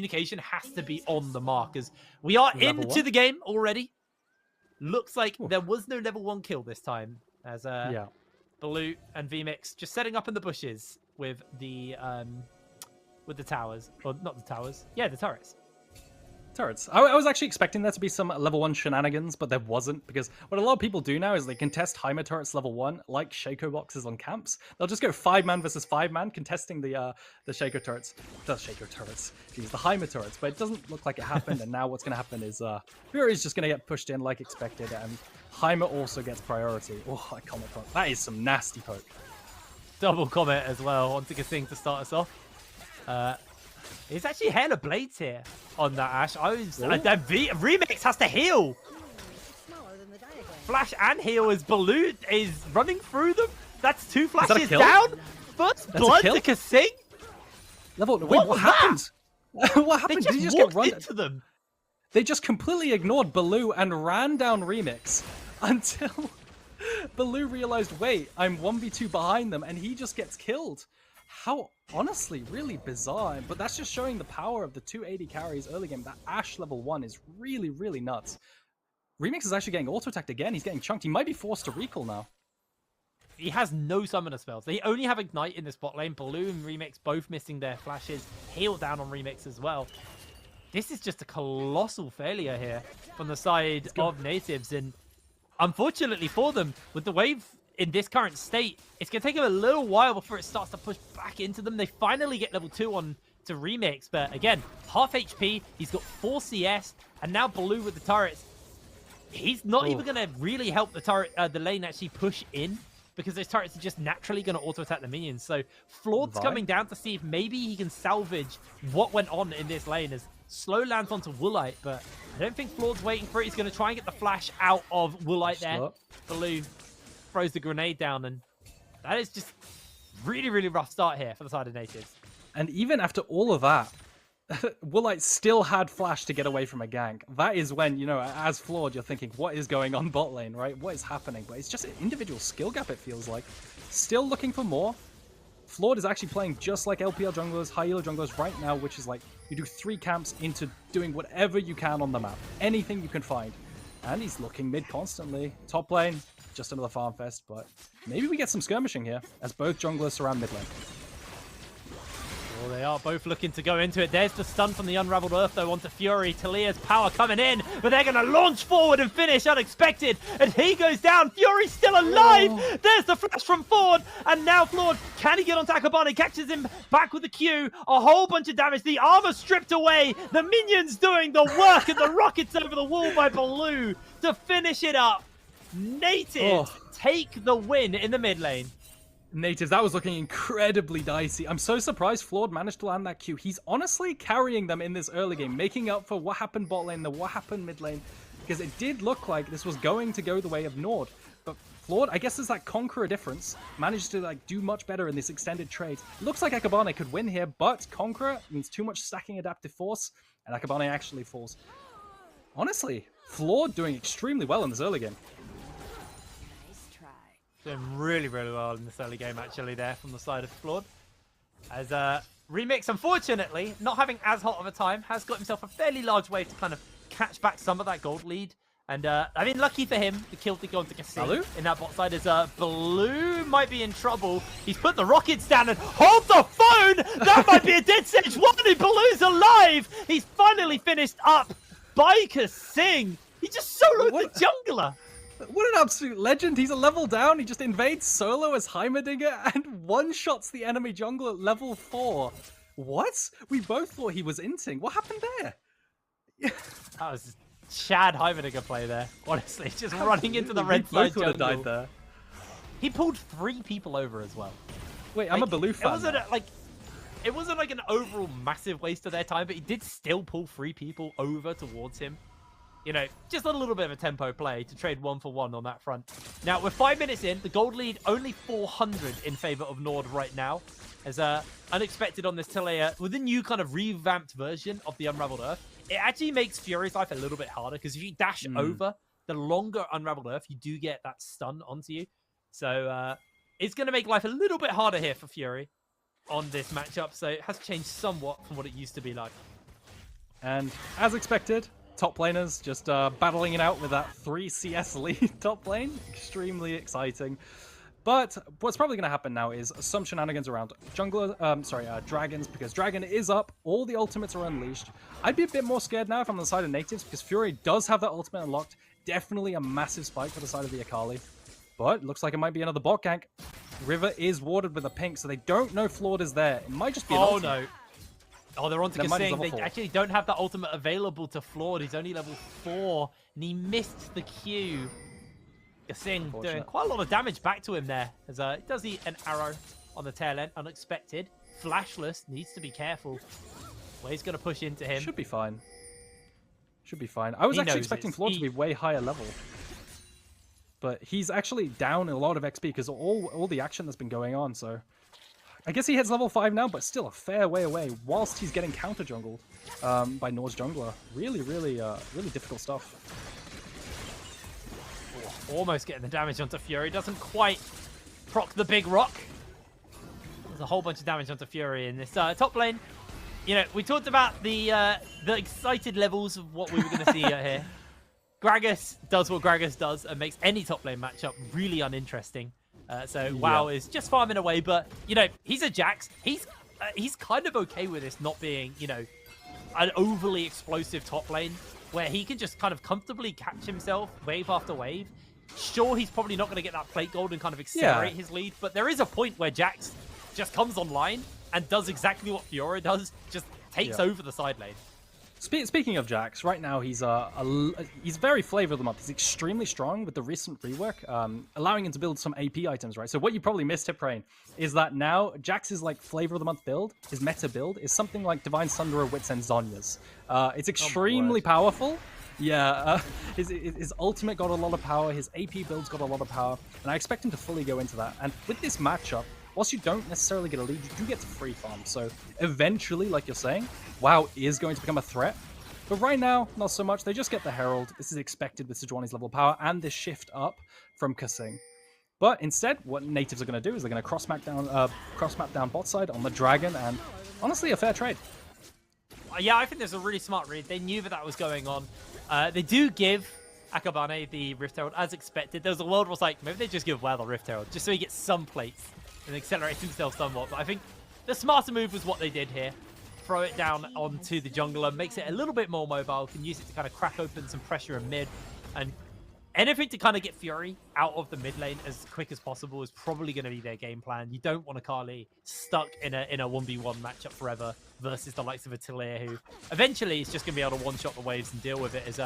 communication has to be on the mark, as we are into the game already. Looks like there was no level 1 kill this time, as Baloo and VMix just setting up in the bushes with the towers, or not the towers, yeah, the turrets. I was actually expecting there to be some level 1 shenanigans, but there wasn't, because what a lot of people do now is they contest Heimer turrets level 1 like Shaco boxes on camps. They'll just go 5-man versus 5-man contesting the Shaco turrets. The Heimer turrets, but it doesn't look like it happened, and now what's going to happen is Fury's just going to get pushed in like expected, and Heimer also gets priority. Oh, I comment poke. That is some nasty poke. Double comment as well onto Kasing to start us off. It's actually Hail of Blades here on that Ash. Remix has to heal. Flash and heal as Baloo is running through them. That's 2 flashes down. First blood to Kasing. What happened? What happened? They just walked into them. They just completely ignored Baloo and ran down Remix until Baloo realized, wait, I'm 1v2 behind them, and he just gets killed. How, honestly, really bizarre. But that's just showing the power of the 280 carries early game. That Ash level 1 is really, really nuts. Remix is actually getting auto-attacked again. He's getting chunked. He might be forced to recall now. He has no summoner spells. They only have Ignite in this bot lane. Baloo and Remix both missing their flashes. Heal down on Remix as well. This is just a colossal failure here from the side of Nativz. And unfortunately for them, with the wave in this current state, it's going to take them a little while before it starts to push back into them. They finally get level 2 on to Remix, but again, half HP, he's got 4 CS, and now Baloo with the turrets. He's not even going to really help the turret, the lane actually push in, because those turrets are just naturally going to auto-attack the minions. So Flawed's coming down to see if maybe he can salvage what went on in this lane, as Slow lands onto Woolite, but I don't think Flawed's waiting for it. He's going to try and get the flash out of Woolite there. Baloo throws the grenade down, and that is just really, really rough start here for the side of Nativz. And even after all of that, Woolite still had flash to get away from a gank. That is when, you know, as Flawed, you're thinking, what is going on bot lane, right? What is happening? But it's just an individual skill gap, it feels like. Still looking for more. Flawed is actually playing just like LPL junglers, high elo junglers right now, which is like, you do 3 camps into doing whatever you can on the map. Anything you can find. And he's looking mid constantly. Top lane, just another farm fest, but maybe we get some skirmishing here as both junglers surround mid lane. Well, they are both looking to go into it. There's the stun from the Unraveled Earth, though, onto Fury. Talia's power coming in, but they're going to launch forward and finish unexpected. And he goes down. Fury's still alive. Oh. There's the flash from Ford. And now Flawed, can he get onto Akabane? Catches him back with the Q. A whole bunch of damage. The armor stripped away. The minions doing the work, and the rockets over the wall by Baloo to finish it up. Nativz take the win in the mid lane. Nativz, that was looking incredibly dicey. I'm so surprised Flawed managed to land that Q. He's honestly carrying them in this early game, making up for what happened bot lane, what happened mid lane, because it did look like this was going to go the way of NORD. But Flawed, I guess there's that Conqueror difference, managed to like do much better in this extended trade. Looks like Akabane could win here, but Conqueror means too much stacking adaptive force, and Akabane actually falls. Honestly, Flawed doing extremely well in this early game. Doing really, really well in this early game, actually, there from the side of Flawed. As Remix, unfortunately, not having as hot of a time, has got himself a fairly large wave to kind of catch back some of that gold lead. And, I mean, lucky for him, the kill to go onto Kasing in that bot side is Baloo might be in trouble. He's put the rockets down and hold the phone! That might be a dead stage one, and Baloo's alive! He's finally finished up by Kasing. He just soloed the jungler. What an absolute legend. He's a level down. He just invades solo as Heimerdinger and one-shots the enemy jungle at level 4. What? We both thought he was inting. What happened there? That was Chad Heimerdinger play there. Honestly, just running into the red side jungle. Died there. He pulled 3 people over as well. Wait, I'm a Baloo fan. It wasn't like an overall massive waste of their time, but he did still pull 3 people over towards him. You know, just a little bit of a tempo play to trade 1-for-1 on that front. Now, we're 5 minutes in. The gold lead only 400 in favor of NORD right now. As unexpected on this Talia, with the new kind of revamped version of the Unraveled Earth, it actually makes Fury's life a little bit harder, because if you dash over the longer Unraveled Earth, you do get that stun onto you. So it's going to make life a little bit harder here for Fury on this matchup. So it has changed somewhat from what it used to be like. And as expected, top laners just battling it out with that 3 CS lead top lane. Extremely exciting. But what's probably going to happen now is some shenanigans around dragons, because Dragon is up, all the ultimates are unleashed. I'd be a bit more scared now if I'm on the side of Nativz, because Fury does have that ultimate unlocked. Definitely a massive spike for the side of the Akali. But looks like it might be another bot gank. River is warded with a pink, so they don't know Flawed is there. It might just be an ultimate. No. Oh, they're on to Kasing. They actually don't have that ultimate available to Flawed. He's only level 4, and he missed the Q. Kasing doing quite a lot of damage back to him there. As it does eat an arrow on the tail end. Unexpected. Flashless. Needs to be careful. Wave's going to push into him. Should be fine. Should be fine. I was actually expecting Flawed to be way higher level. But he's actually down a lot of XP because all the action that's been going on, so... I guess he hits level 5 now, but still a fair way away, whilst he's getting counter-jungled by NORD's jungler. Really difficult stuff. Oh, almost getting the damage onto Fury. Doesn't quite proc the big rock. There's a whole bunch of damage onto Fury in this top lane. You know, we talked about the excited levels of what we were going to see here. Gragas does what Gragas does and makes any top lane matchup really uninteresting. So WoW is just farming away, but you know he's a Jax. He's kind of okay with this not being an overly explosive top lane where he can just kind of comfortably catch himself wave after wave. Sure, he's probably not going to get that plate gold and kind of accelerate his lead, but there is a point where Jax just comes online and does exactly what Fiora does, just takes over the side lane. Speaking of Jax, right now he's very flavor of the month. He's extremely strong with the recent rework, allowing him to build some AP items, right? So what you probably missed, Hiprain, is that now Jax's like flavor of the month build, his meta build, is something like Divine Sunderer, Wits, and Zonya's. It's extremely powerful. Yeah, his ultimate got a lot of power, his AP build's got a lot of power, and I expect him to fully go into that. And with this matchup, whilst you don't necessarily get a lead, you do get to free farm. So eventually, like you're saying, WoW is going to become a threat. But right now, not so much. They just get the Herald. This is expected with Sejuani's level of power and this shift up from Kasing. But instead, what Nativz are going to do is they're going to cross-map down bot side on the Dragon, and honestly, a fair trade. Yeah, I think there's a really smart read. They knew that was going on. They do give Akabane the Rift Herald as expected. There was a world where it's like, maybe they just give WoW the Rift Herald, just so he gets some plates and accelerates himself somewhat. But I think the smarter move was what they did here. Throw it down onto the jungler, makes it a little bit more mobile, can use it to kind of crack open some pressure in mid, and anything to kind of get Fury out of the mid lane as quick as possible is probably going to be their game plan. You don't want Akali stuck in a 1v1 matchup forever versus the likes of Atelier, who eventually is just going to be able to one-shot the waves and deal with it as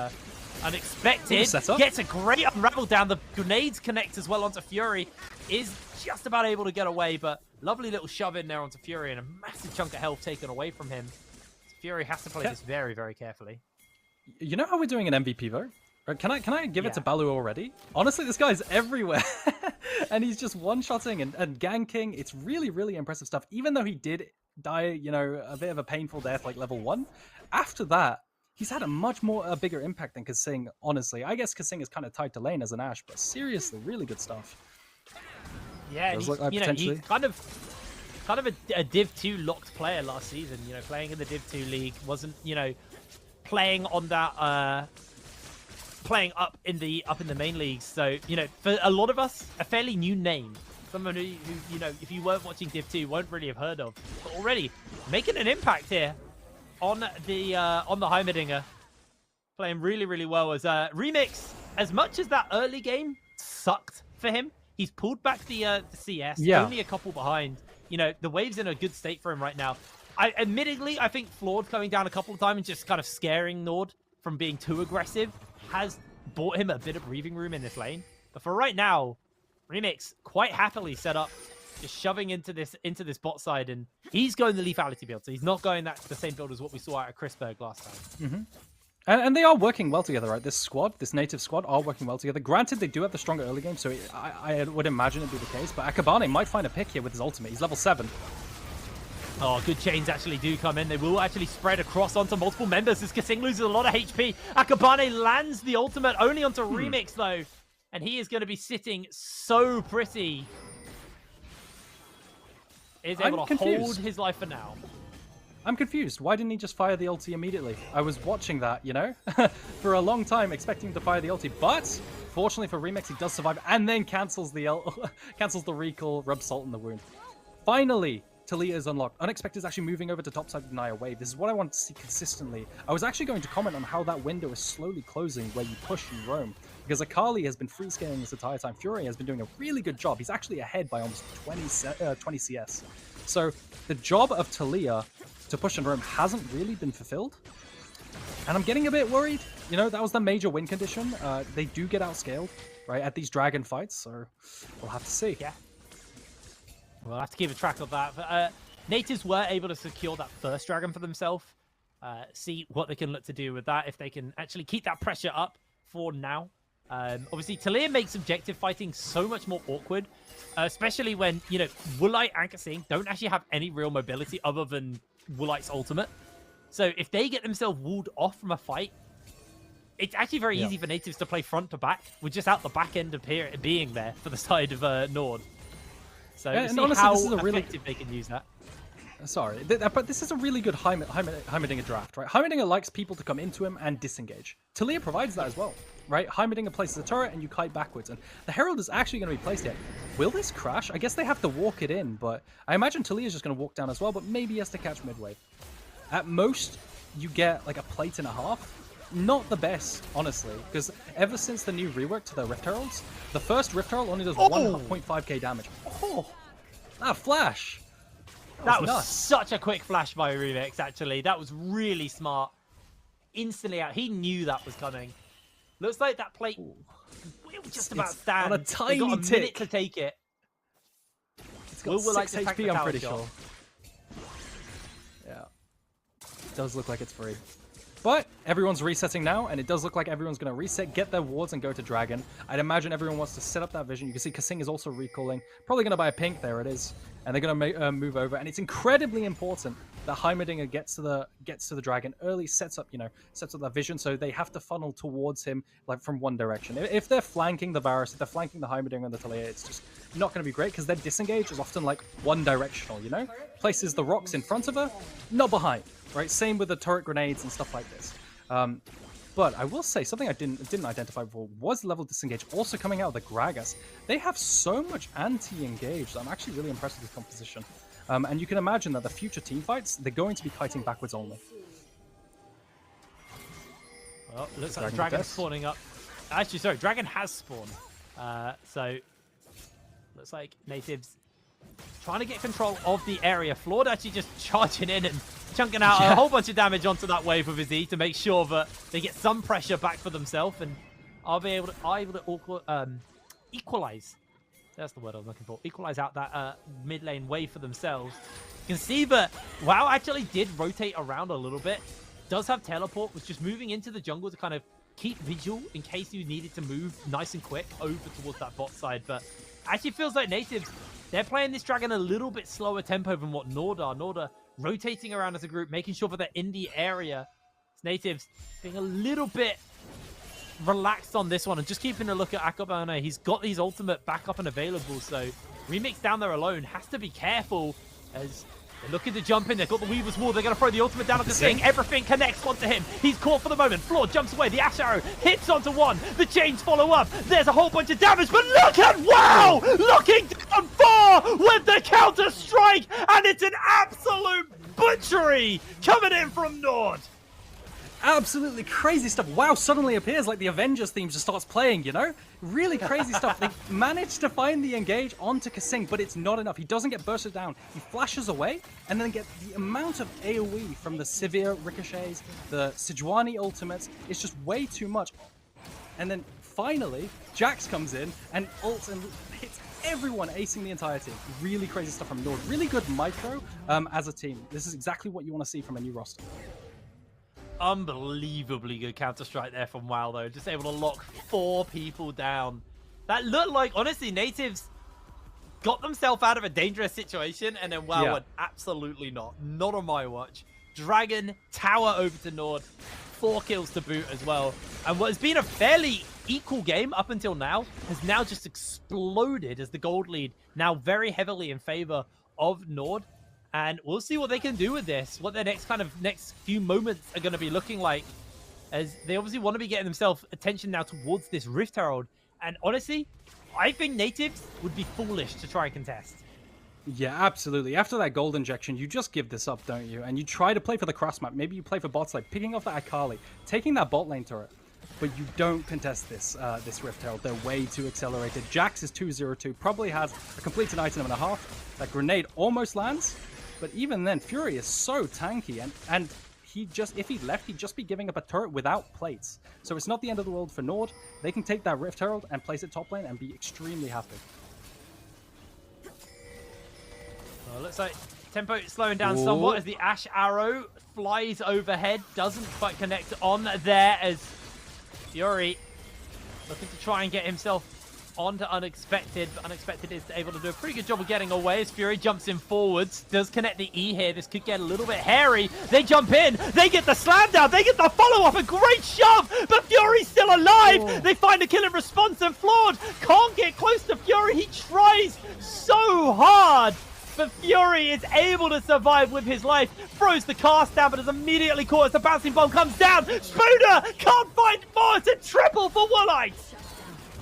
unexpected. Gets a great unravel down. The grenades connect as well onto Fury. Is just about able to get away, but lovely little shove in there onto Fury and a massive chunk of health taken away from him. So Fury has to play this very, very carefully. You know how we're doing an MVP vote? Can I give it to Baloo already? Honestly, this guy's everywhere. And he's just one-shotting and ganking. It's really, really impressive stuff. Even though he did die, a bit of a painful death like level 1, after that, he's had a bigger impact than Kasing, honestly. I guess Kasing is kind of tied to lane as an Ashe, but seriously, really good stuff. Yeah, and he's kind of a Div 2 locked player last season, playing in the Div 2 league. Wasn't, playing on that... playing up in the main leagues, so for a lot of us, a fairly new name, someone who if you weren't watching Div 2, won't really have heard of, but already making an impact here on the Heimerdinger, playing really, really well as Remix. As much as that early game sucked for him, he's pulled back the CS, only a couple behind. The wave's in a good state for him right now. Admittedly, I think Flawed coming down a couple of times and just kind of scaring NORD from being too aggressive has bought him a bit of breathing room in this lane. But for right now, Remix quite happily set up, just shoving into this bot side, and he's going the lethality build, so he's not going the same build as what we saw out of Chrisberg last time. And they are working well together, right? This Nativz squad are working well together. Granted, they do have the stronger early game, so I would imagine it'd be the case, but Akabane might find a pick here with his ultimate. He's level 7. Oh, good chains actually do come in. They will actually spread across onto multiple members as Kasing loses a lot of HP. Akabane lands the ultimate only onto Remix, though. And he is going to be sitting so pretty. Is able to hold his life for now. I'm confused. Why didn't he just fire the ulti immediately? I was watching that, you know, for a long time, expecting him to fire the ulti. But fortunately for Remix, he does survive and then cancels the cancels the recall, rubs salt in the wound. Finally, Taliyah is unlocked. Unexpected is actually moving over to topside to deny a wave. This is what I want to see consistently. I was actually going to comment on how that window is slowly closing where you push and roam. Because Akali has been free scaling this entire time. Fury has been doing a really good job. He's actually ahead by almost 20 CS. So the job of Taliyah to push and roam hasn't really been fulfilled. And I'm getting a bit worried. You know, that was the major win condition. They do get outscaled, right, at these dragon fights. So we'll have to see. Yeah. We'll have to keep a track of that. But, Nativz were able to secure that first dragon for themselves. See what they can look to do with that, if they can actually keep that pressure up for now. Obviously, Taliyah makes objective fighting so much more awkward, especially when, you know, Woolite and Kasing don't actually have any real mobility other than Woolite's ultimate. So if they get themselves walled off from a fight, it's actually very easy for Nativz to play front to back with just out the back end being there for the side of NORD. So yeah, we'll and see honestly, how this is a really... effective they can use that. Sorry, but this is a really good Heimerdinger draft, right? Heimerdinger likes people to come into him and disengage. Taliyah provides that as well, right? Heimerdinger places a turret and you kite backwards, and the Herald is actually going to be placed here. Will this crash? I guess they have to walk it in, but I imagine Taliyah is just going to walk down as well, but maybe he has to catch midway. At most, you get like a plate and a half. Not the best, honestly, because ever since the new rework to the Rift Heralds, the first Rift Herald only does 1.5k damage. Oh, that flash! That was such a quick flash by Remix, actually. That was really smart. Instantly out. He knew that was coming. Looks like that plate will just about stand. On a tiny got a tick. minute to take it. It's got 6 HP, I'm pretty sure. Yeah. It does look like it's free. But everyone's resetting now, and it does look like everyone's going to reset, get their wards, and go to Dragon. I'd imagine everyone wants to set up that vision. You can see Kasing is also recalling. Probably going to buy a pink. There it is. And they're going to move over. And it's incredibly important that Heimerdinger gets to the Dragon early, sets up that vision, so they have to funnel towards him like from one direction. If they're flanking the Varus, if they're flanking the Heimerdinger and the Taliyah, it's just not going to be great because their disengage is often like one directional, you know? Places the rocks in front of her, not behind. Right, same with the turret grenades and stuff like this. But I will say something I didn't identify before was the level of disengage also coming out of the Gragas. They have so much anti-engage. I'm actually really impressed with this composition. And you can imagine that the future team fights, they're going to be kiting backwards only. Well, looks like Dragon's spawning up. Actually, sorry, Dragon has spawned. So looks like Nativz trying to get control of the area. Flawed actually just charging in and chunking out a whole bunch of damage onto that wave with his E to make sure that they get some pressure back for themselves and are able to equalize. That's the word I was looking for. Equalize out that mid lane wave for themselves. You can see that WoW actually did rotate around a little bit. Does have teleport, was just moving into the jungle to kind of keep visual in case you needed to move nice and quick over towards that bot side. But actually feels like Nativz, they're playing this Dragon a little bit slower tempo than what NORD are. NORD are rotating around as a group, making sure that they're in the area. Nativz being a little bit relaxed on this one and just keeping a look at Akabane. He's got his ultimate back up and available, so Remix down there alone has to be careful as they're looking to jump in. They've got the Weaver's Wall. They're going to throw the ultimate down at the thing. Everything connects onto him. He's caught for the moment. Floor jumps away. The Ash Arrow hits onto one. The chains follow up. There's a whole bunch of damage, but look at WoW! Looking down 4 with the counter strike, and it's an absolute butchery coming in from NORD. Absolutely crazy stuff. WoW suddenly appears like the Avengers theme just starts playing, you know? Really crazy stuff. They managed to find the engage onto Kasing, but it's not enough. He doesn't get bursted down. He flashes away, and then get the amount of AoE from the Sivir ricochets, the Sejuani ultimates. It's just way too much. And then finally, Jax comes in and ults and hits everyone, acing the entire team. Really crazy stuff from NORD. Really good micro as a team. This is exactly what you want to see from a new roster. Unbelievably good Counter-Strike there from WoW, though. Just able to lock 4 people down. That looked like, honestly, Nativz got themselves out of a dangerous situation, and then WoW went, absolutely not. Not on my watch. Dragon, tower over to NORD. 4 kills to boot as well. And what has been a fairly equal game up until now has now just exploded as the gold lead now very heavily in favor of NORD. And we'll see what they can do with this, what their next few moments are going to be looking like, as they obviously want to be getting themselves attention now towards this Rift Herald. And honestly, I think Nativz would be foolish to try and contest. Yeah, absolutely. After that gold injection, you just give this up, don't you? And you try to play for the cross map. Maybe you play for bot side, picking off that Akali, taking that bot lane turret. But you don't contest this this Rift Herald. They're way too accelerated. Jax is 202, probably has a completed item and a half. That grenade almost lands, but even then, Fury is so tanky, and he just, if he left, he'd just be giving up a turret without plates. So it's not the end of the world for NORD. They can take that Rift Herald and place it top lane and be extremely happy. Well, looks like tempo slowing down somewhat as the Ash Arrow flies overhead. Doesn't quite connect on there as Fury looking to try and get himself onto Unexpected, but Unexpected is able to do a pretty good job of getting away as Fury jumps in forwards. Does connect the E here. This could get a little bit hairy. They jump in. They get the slam down. They get the follow-up. A great shove, but Fury's still alive. Oh. They find a kill in response, and Flawed can't get close to Fury. He tries so hard, but Fury is able to survive with his life. Throws the cast down, but is immediately caught as the bouncing bomb comes down. Spooner can't find more. It's a triple for Woolite.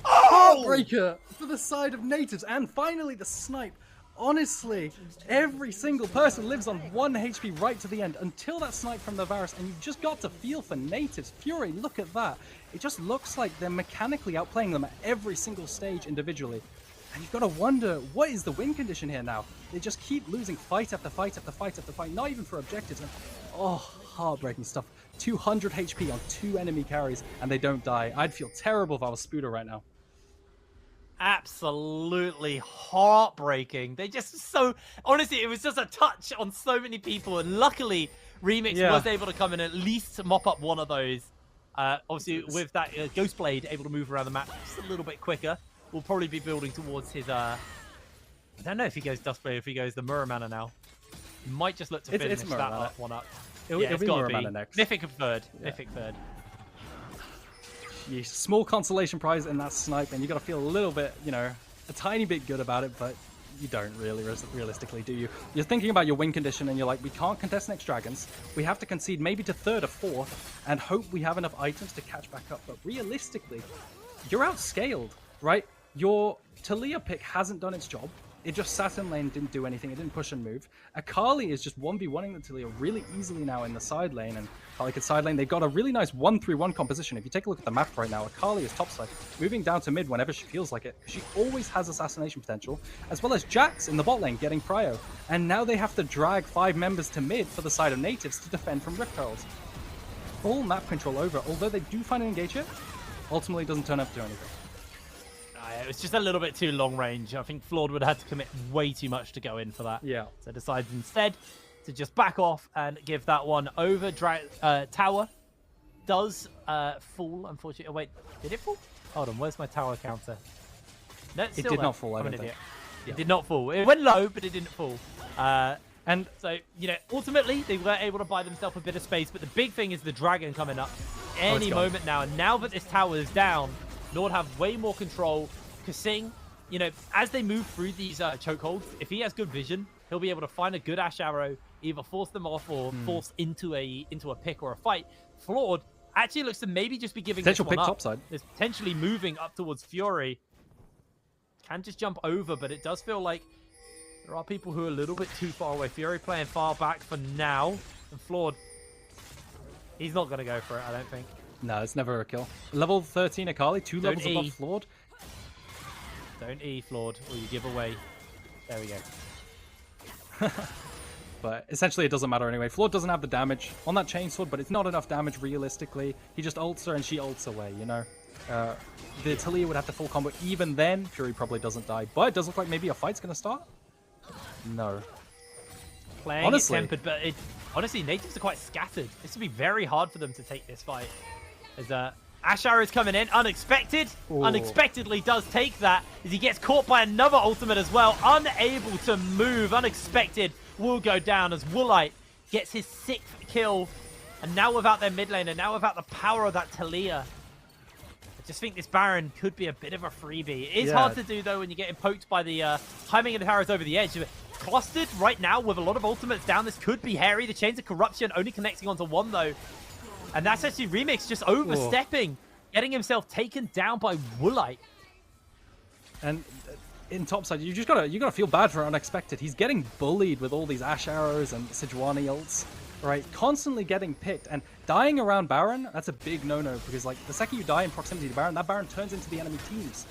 Oh! Heartbreaker for the side of Nativz, and finally the snipe. Honestly, every single person lives on 1 HP right to the end until that snipe from the Varus, and you've just got to feel for Nativz. Fury, look at that. It just looks like they're mechanically outplaying them at every single stage individually. And you've got to wonder, what is the win condition here now? They just keep losing fight after fight after fight after fight, not even for objectives. And, oh, heartbreaking stuff. 200 HP on 2 enemy carries, and they don't die. I'd feel terrible if I was Spooder right now. Absolutely heartbreaking. They just so... Honestly, it was just a touch on so many people, and luckily, Remix was able to come in and at least mop up one of those. Obviously, with that Ghostblade able to move around the map just a little bit quicker, we'll probably be building towards his... I don't know if he goes Duskblade, if he goes the Muramana now. He might just look to finish that one up. It'll be Muramana next. Mythic third. Yeah. Mythic third. Small consolation prize in that snipe, and you got to feel a little bit, you know, a tiny bit good about it, but you don't really realistically, do you? You're thinking about your win condition, and you're like, we can't contest next dragons. We have to concede maybe to 3rd or 4th, and hope we have enough items to catch back up. But realistically, you're outscaled, right? Your Talia pick hasn't done its job. It just sat in lane, didn't do anything. It didn't push and move. Akali is just 1v1ing the Talia really easily now in the side lane, and Akali could side lane. They've got a really nice 1-3-1 composition. If you take a look at the map right now, Akali is topside, moving down to mid whenever she feels like it. She always has assassination potential, as well as Jax in the bot lane getting prio. And now they have to drag 5 members to mid for the side of Nativz to defend from Rift Heralds. Full map control over, although they do find an engage here, ultimately doesn't turn up to do anything. It was just a little bit too long range. I think Flawed would have had to commit way too much to go in for that. Yeah. So decides instead to just back off and give that one over. Tower does fall, unfortunately. Oh, wait, did it fall? Hold on, where's my tower counter? No, it did not fall, I don't think. It did not fall. It went low, but it didn't fall. And so, you know, ultimately, they were able to buy themselves a bit of space. But the big thing is the dragon coming up any moment now. And now that this tower is down, NORD have way more control. Kasing, you know, as they move through these chokeholds, if he has good vision, he'll be able to find a good Ash Arrow, either force them off or force into a pick or a fight. Flawed actually looks to maybe just be giving potential this one pick up. topside. It's potentially moving up towards Fury. Can just jump over, but it does feel like there are people who are a little bit too far away. Fury playing far back for now, and Flawed, he's not going to go for it, I don't think. No, it's never a kill. Level 13 Akali, 2 levels above Flawed. Don't E, Flawed, or you give away. There we go. But essentially it doesn't matter anyway. Flawed doesn't have the damage on that chainsword, but it's not enough damage realistically. He just ults her and she ults away, you know? The Talia would have to full combo. Even then, Fury probably doesn't die. But it does look like maybe a fight's going to start. No. Playing honestly, it tempered, but honestly, Nativz are quite scattered. This would be very hard for them to take this fight. As Ash Arrow is coming in, unexpected. Ooh. Unexpectedly does take that as he gets caught by another ultimate as well. Unable to move. Unexpected will go down as Woolite gets his 6th kill. And now without their mid lane, and now without the power of that Talia, I just think this Baron could be a bit of a freebie. It is hard to do though when you're getting poked by the timing of the arrows over the edge. clustered right now with a lot of ultimates down. This could be hairy. The Chains of Corruption only connecting onto one, though. And that's actually Remix just overstepping, getting himself taken down by Woolite. And in topside, you gotta feel bad for Unexpected. He's getting bullied with all these Ash arrows and Sejuani ults, right? Constantly getting picked and dying around Baron. That's a big no-no because like the second you die in proximity to Baron, that Baron turns into the enemy teams.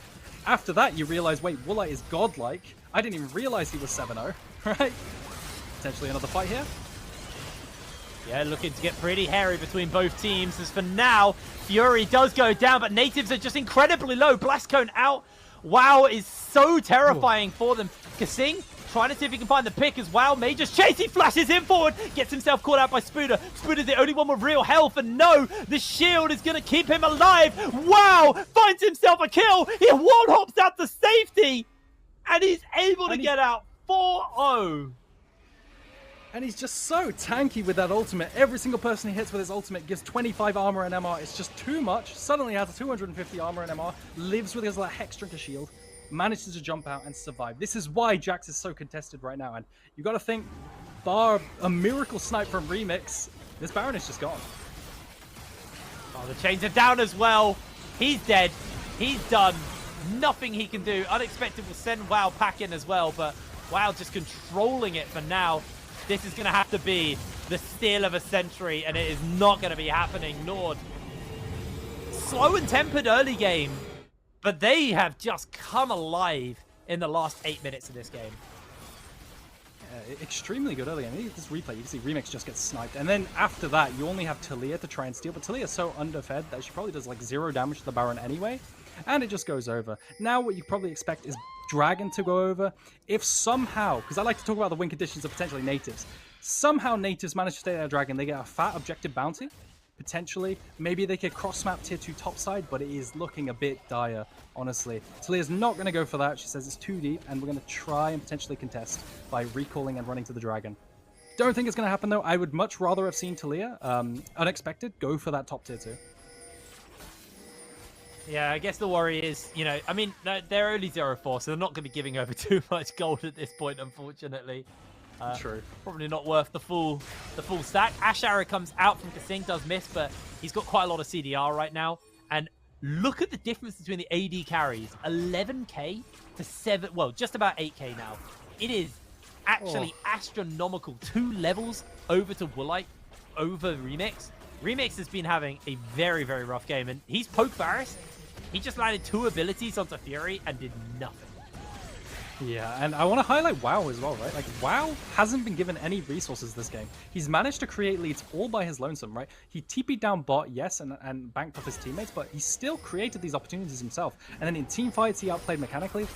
After that, you realize, wait, Woolite is godlike. I didn't even realize he was 7-0, right? Potentially another fight here. Yeah, looking to get pretty hairy between both teams. As for now, Fury does go down, but Nativz are just incredibly low. Blast Cone out. WoW is so terrifying for them. Kasing trying to see if he can find the pick as WoW may just chase. He flashes in forward, gets himself caught out by Spooder. Spooder's the only one with real health, and no, the shield is going to keep him alive. WoW finds himself a kill. He one-hops out to safety, and he's able to get out 4-0. And he's just so tanky with that ultimate. Every single person he hits with his ultimate gives 25 armor and MR. It's just too much. Suddenly has 250 armor and MR. Lives with his like, Hex Drinker shield. Manages to jump out and survive. This is why Jax is so contested right now. And you got to think, bar a miracle snipe from Remix, this Baron is just gone. Oh, the Chains are down as well. He's dead. He's done. Nothing he can do. Unexpected will send WoW packing as well, but WoW just controlling it for now. This is going to have to be the steal of a century, and it is not going to be happening. NORD, slow and tempered early game, but they have just come alive in the last 8 minutes of this game. Extremely good early. I mean, this replay, you can see Remix just gets sniped. And then after that, you only have Talia to try and steal. But Talia is so underfed that she probably does like 0 damage to the Baron anyway. And it just goes over. Now what you probably expect is Dragon to go over. If somehow, because I like to talk about the win conditions of potentially Nativz. Somehow Nativz manage to stay their Dragon. They get a fat objective bounty. Potentially. Maybe they could cross-map tier 2 topside, but it is looking a bit dire, honestly. Talia's not going to go for that. She says it's too deep, and we're going to try and potentially contest by recalling and running to the Dragon. Don't think it's going to happen, though. I would much rather have seen Talia, Unexpected, go for that top tier 2. Yeah, I guess the worry is, you know, I mean, they're only 0-4, so they're not going to be giving over too much gold at this point, unfortunately. True. Probably not worth the full stack. Ash Arrow comes out from Kasing, does miss, but he's got quite a lot of CDR right now. And look at the difference between the AD carries. 11k to 7, well, just about 8k now. It is actually astronomical. 2 levels over to Woolite, over Remix. Remix has been having a very, very rough game, and he's poke Varus. He just landed 2 abilities onto Fury and did nothing. Yeah, and I want to highlight WoW as well, right? Like, WoW hasn't been given any resources this game. He's managed to create leads all by his lonesome, right? He TP'd down bot, yes, and banked off his teammates, but he still created these opportunities himself. And then in team fights, he outplayed mechanically.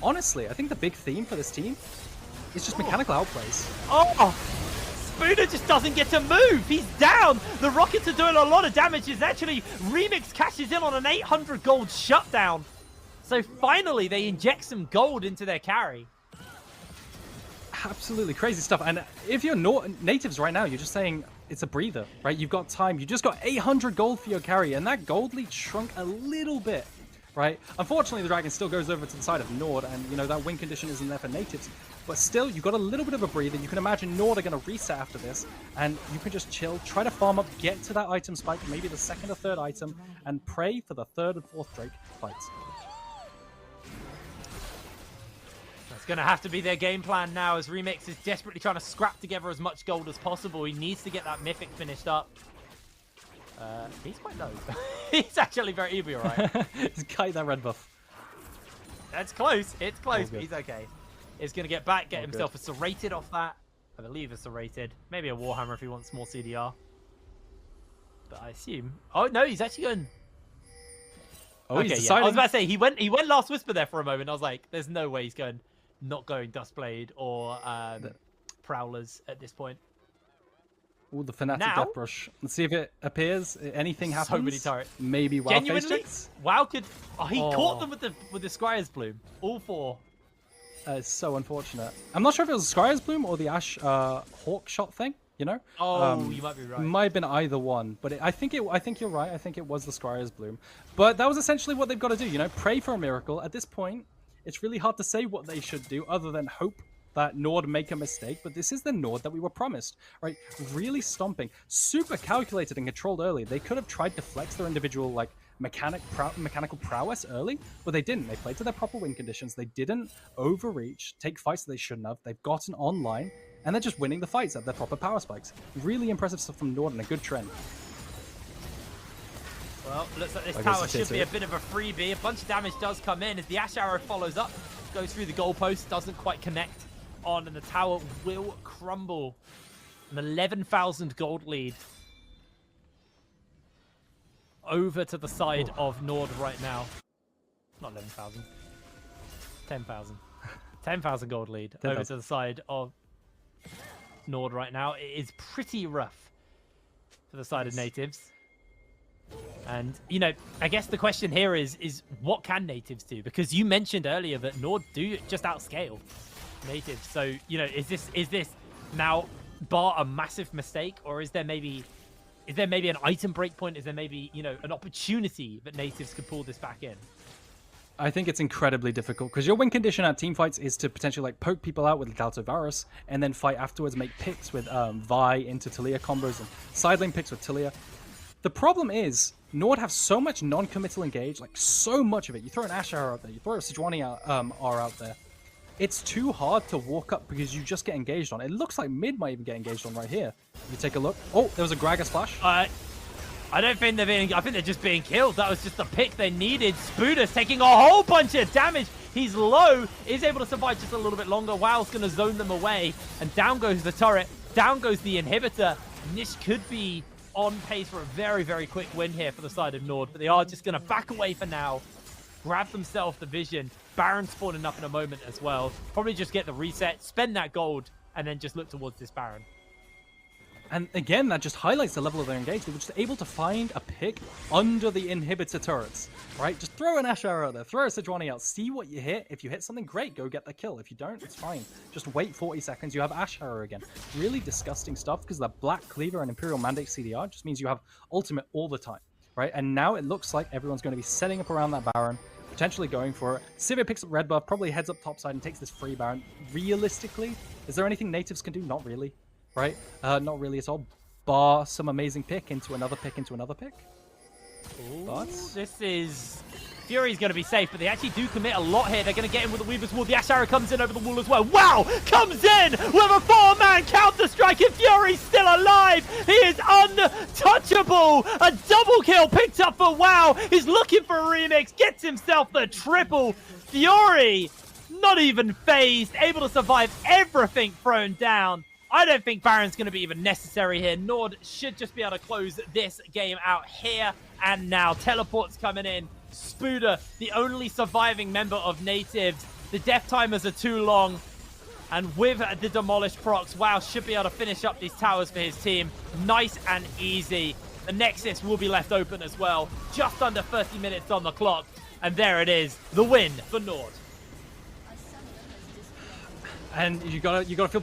Honestly, I think the big theme for this team is just mechanical outplays. Oh! Spooner just doesn't get to move. He's down. The Rockets are doing a lot of damage. It's actually Remix cashes in on an 800 gold shutdown. So finally, they inject some gold into their carry. Absolutely crazy stuff. And if you're Nativz right now, you're just saying it's a breather, right? You've got time. You just got 800 gold for your carry, and that gold lead shrunk a little bit, right? Unfortunately, the Dragon still goes over to the side of NORD, and you know that win condition isn't there for Nativz. But still, you've got a little bit of a breather. You can imagine NORD are going to reset after this, and you can just chill, try to farm up, get to that item spike, maybe the 2nd or 3rd item, and pray for the 3rd and 4th Drake fights. It's going to have to be their game plan now, as Remix is desperately trying to scrap together as much gold as possible. He needs to get that Mythic finished up. He's quite low. He's actually very... He'll be all right. He's kiting that red buff. That's close. It's close, but he's okay. He's going to get back, get himself a serrated off that. I believe a serrated. Maybe a Warhammer if he wants more CDR. But I assume... Oh, no, he's actually going... Oh, okay, he's yeah. I was about to say, he went Last Whisper there for a moment. I was like, there's no way he's not going Dustblade or Prowlers at this point. Oh, the Fanatic Death Brush. Let's see if it appears. Anything happens. So many turrets. Maybe WoW genuinely, WoW could... Oh, he caught them with the Scryer's Bloom. All 4. It's so unfortunate. I'm not sure if it was Scryer's Bloom or the Ash Hawk shot thing. You know? Oh, you might be right. Might have been either one, but I think you're right. I think it was the Scryer's Bloom. But that was essentially what they've got to do. You know, pray for a miracle. At this point, it's really hard to say what they should do other than hope that NORD make a mistake, but this is the NORD that we were promised, right? Really stomping, super calculated and controlled early. They could have tried to flex their individual like mechanical prowess early, but they didn't. They played to their proper win conditions. They didn't overreach, take fights that they shouldn't have. They've gotten online, and they're just winning the fights at their proper power spikes. Really impressive stuff from NORD and a good trend. Well, looks like this tower should be a bit of a freebie. A bunch of damage does come in as the Ash Arrow follows up, goes through the goalpost, doesn't quite connect on, and the tower will crumble. An 11,000 gold lead over to the side of NORD right now. Not 11,000. 10,000. 10,000 gold lead 10, over to the side of NORD right now. It is pretty rough for the side of Nativz. And, you know, I guess the question here is what can Nativz do? Because you mentioned earlier that NORD do just outscale Nativz. So, you know, is this now bar a massive mistake, or is there maybe an item breakpoint? Is there maybe, you know, an opportunity that Nativz could pull this back in? I think it's incredibly difficult because your win condition at team fights is to potentially like poke people out with Delta Varus and then fight afterwards, make picks with Vi into Taliyah combos and side lane picks with Taliyah. The problem is NORD have so much non-committal engage, like so much of it. You throw an Ash Arrow out there, you throw a Sejuani R out there. It's too hard to walk up because you just get engaged on. It looks like mid might even get engaged on right here. If you take a look. Oh, there was a Gragas flash. I don't think they're being... I think they're just being killed. That was just the pick they needed. Spooder's taking a whole bunch of damage. He's low. Is able to survive just a little bit longer. WoW's going to zone them away. And down goes the turret. Down goes the inhibitor. And this could be on pace for a very, very quick win here for the side of NORD. But they are just going to back away for now. Grab themselves the vision. Baron spawning up in a moment as well. Probably just get the reset, spend that gold, and then just look towards this Baron. And again, that just highlights the level of their engagement. They were just able to find a pick under the inhibitor turrets, right? Just throw an Ash Arrow there, throw a Sejuani out, see what you hit. If you hit something, great, go get the kill. If you don't, it's fine. Just wait 40 seconds, you have Ash Arrow again. Really disgusting stuff because the Black Cleaver and Imperial Mandate CDR just means you have ultimate all the time, right? And now it looks like everyone's going to be setting up around that Baron, potentially going for it. Sivir picks up red buff, probably heads up topside and takes this free Baron. Realistically, is there anything Nativz can do? Not really, right? Not really at all. Bar some amazing pick into another pick into another pick. Ooh, But this is... Fury's going to be safe, but they actually do commit a lot here. They're going to get in with the Weaver's Wall. The Ash Arrow comes in over the wall as well. Wow! Comes in with a 4-man counter-strike, and Fury's still alive! He is untouchable! A double kill picked up for WoW! He's looking for a remix, gets himself the triple. Fury, not even phased, able to survive everything thrown down. I don't think Baron's going to be even necessary here. NORD should just be able to close this game out here and now. Teleport's coming in. Spooder, the only surviving member of Nativz. The death timers are too long. And with the demolished procs, WoW should be able to finish up these towers for his team. Nice and easy. The Nexus will be left open as well. Just under 30 minutes on the clock. And there it is. The win for NORD. And you gotta feel